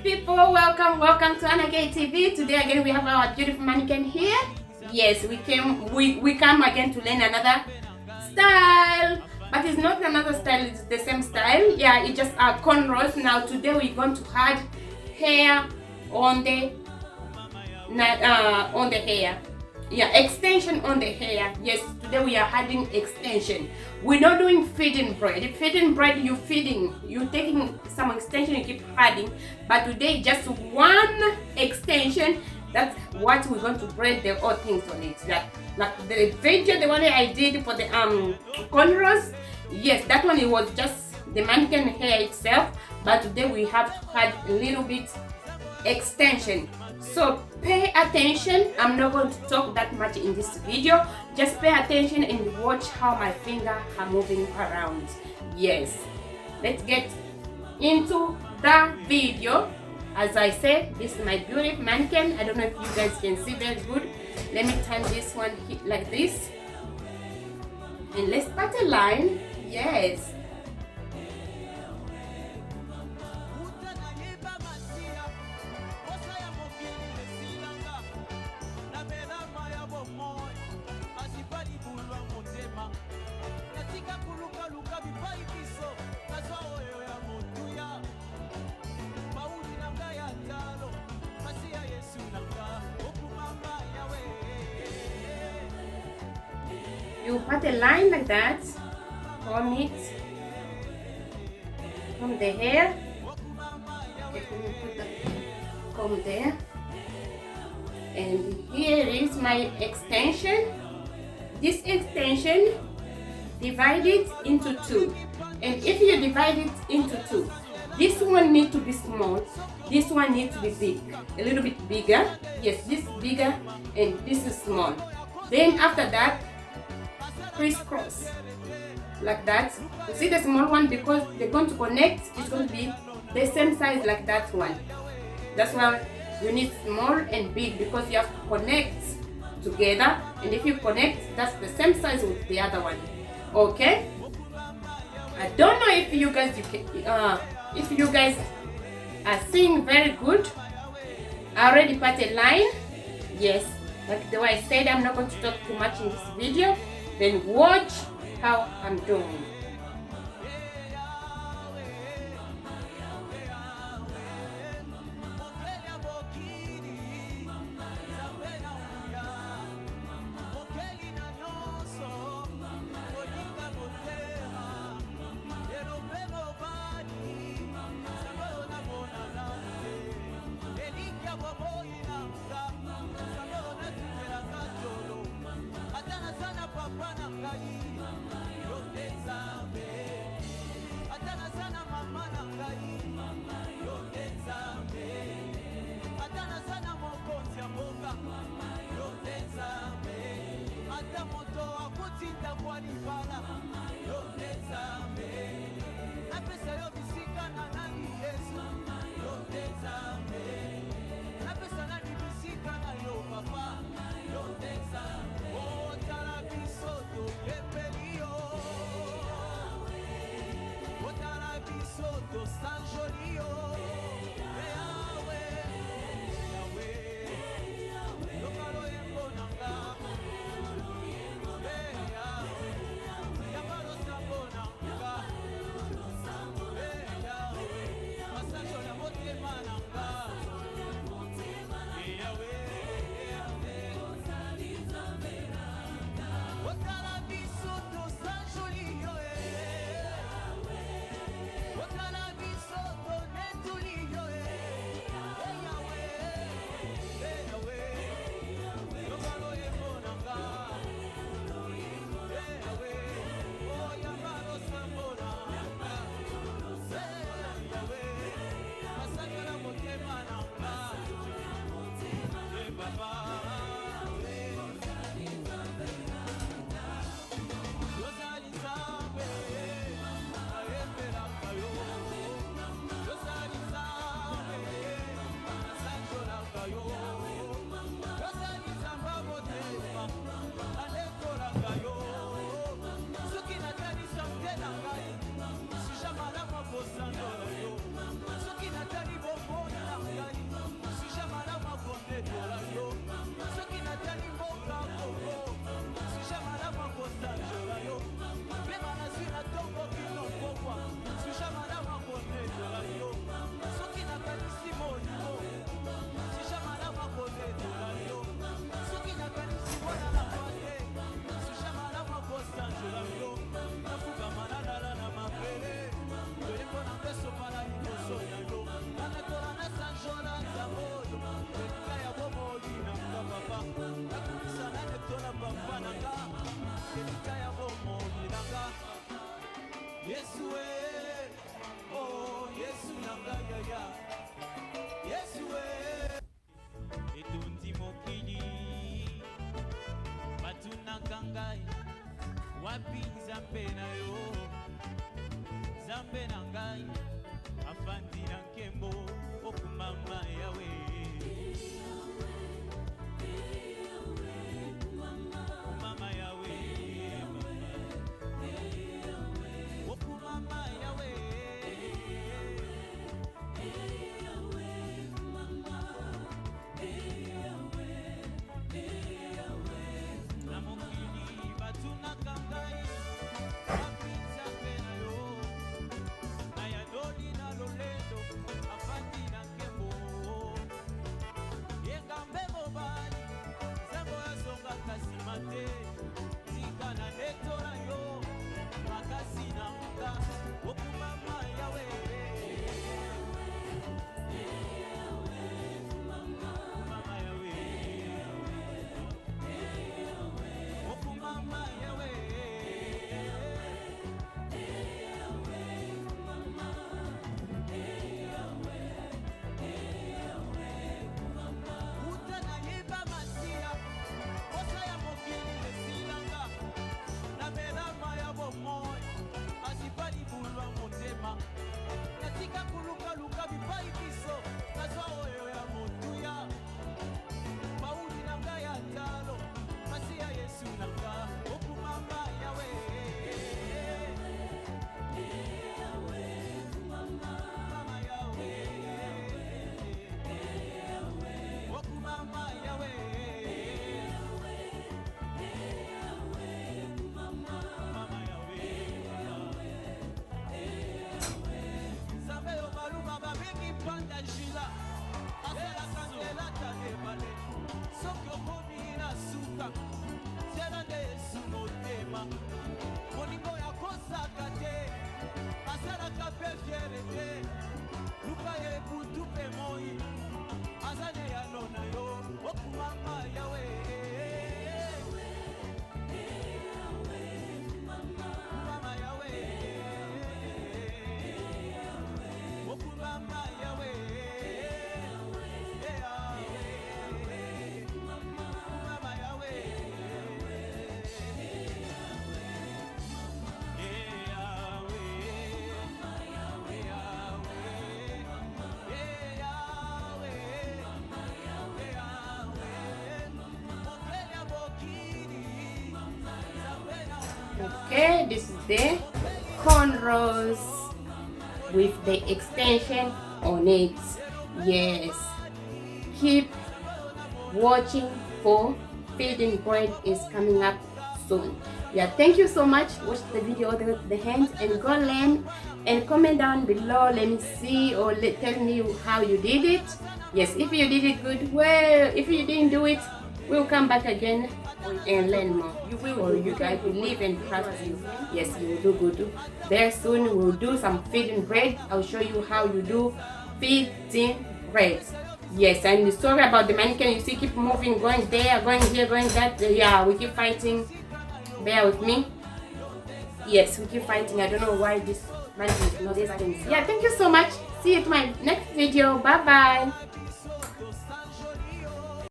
people, welcome to Anake TV. Today again we have our beautiful mannequin here. Yes, we come again to learn another style, but it's not another style, it's the same style. Yeah, it's just our cornrows. Now today we're going to add hair on the hair. Yeah, extension on the hair. Yes, today we are adding extension. We're not doing feeding braid. Feeding braid, you're taking some extension, you keep adding. But today, just one extension. That's what we're going to braid the all things on it. Like the video, the one I did for the cornrows. Yes, that one it was just the mannequin hair itself. But today we have to add a little bit extension. So pay attention. I'm not going to talk that much in this video. Just pay attention and watch how my fingers are moving around. Yes, let's get into the video. As I said, this is my beautiful mannequin. I don't know if you guys can see very good. Let me turn this one like this, and let's start a line. Yes. You put a line like that on it, from the hair. Okay, put the comb there. And here is my extension. This extension, divide it into two. And if you divide it into two, this one needs to be small, this one needs to be big, a little bit bigger. Yes, this bigger and this is small. Then after that, crisscross like that. You see the small one, because they're going to connect, it's going to be the same size like that one. That's why you need small and big, because you have to connect together, and if you connect, that's the same size with the other one. Okay, I don't know if you guys are seeing very good. I already put a line. Yes, like the way I said, I'm not going to talk too much in this video. Then watch how I'm doing. Zambe nangai afandira nkembo okumama yawe mama yawe okumama yawe namokili batuna kangai apinza pena yo ayadoni na lolendo afandi na nkembo yenga mbebo bali zembo yazonga kasima te tika na neto na yo makasi na muka okumama yawe mama yawe okumama yawe Okay, this is the cornrows with the extension on it. Yes, keep watching for feeding braid is coming up soon. Yeah, thank you so much. Watch the video all the way to the end and go learn and comment down below. Let me see, or tell me how you did it. Yes, if you did it good, well, if you didn't do it, we'll come back again and learn more. You will, or you guys believe and trust you. Yes, you will do good. Very soon we'll do some feeding braid. I'll show you how you do feeding braids. Yes, and sorry about the mannequin. You see, keep moving, going there, going here, going that. Yeah, we keep fighting. Bear with me. Yes, we keep fighting. I don't know why this mannequin is not this. Yeah, thank you so much. See you to my next video. Bye bye.